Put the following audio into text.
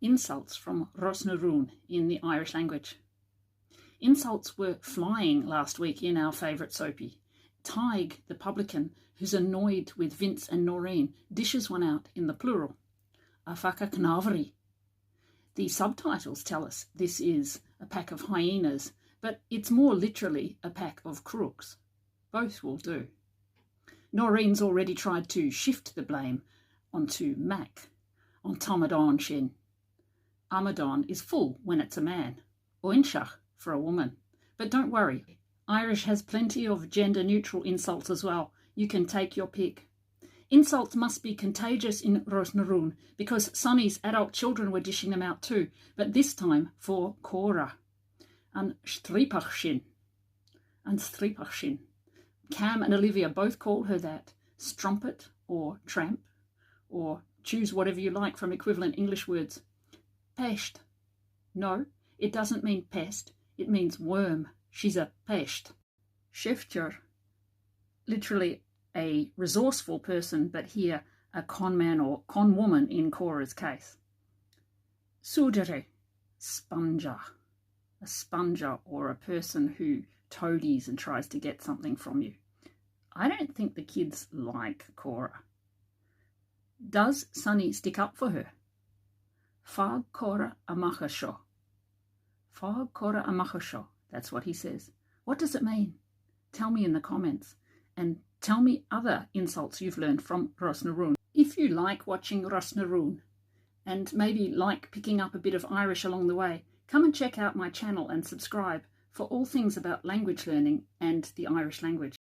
Insults from Rosnaroon in the Irish language. Insults were flying last week in our favourite soapie. Tig, the publican, who's annoyed with Vince and Noreen, dishes one out in the plural. A phaca cneámhairí. The subtitles tell us this is a pack of hyenas, but it's more literally a pack of crooks. Both will do. Noreen's already tried to shift the blame onto Mac, on Tomadon shin. Tomadon is full when it's a man, or inshach for a woman. But don't worry, Irish has plenty of gender-neutral insults as well. You can take your pick. Insults must be contagious in Rosnaroon because Sonny's adult children were dishing them out too, but this time for Cora. And stripachshin. Cam and Olivia both call her that. Strumpet or tramp, or choose whatever you like from equivalent English words. Pest. No, it doesn't mean pest. It means worm. She's a pest. Shefter, literally a resourceful person, but here a conman or conwoman in Cora's case. Sudere, sponger. A sponger or a person who toadies and tries to get something from you. I don't think the kids like Cora. Does Sonny stick up for her? Fag Cora amachasho. Fag Cora amachasho. That's what he says. What does it mean? Tell me in the comments. And tell me other insults you've learned from Rosnaroon. If you like watching Rosnaroon and maybe like picking up a bit of Irish along the way, come and check out my channel and subscribe for all things about language learning and the Irish language.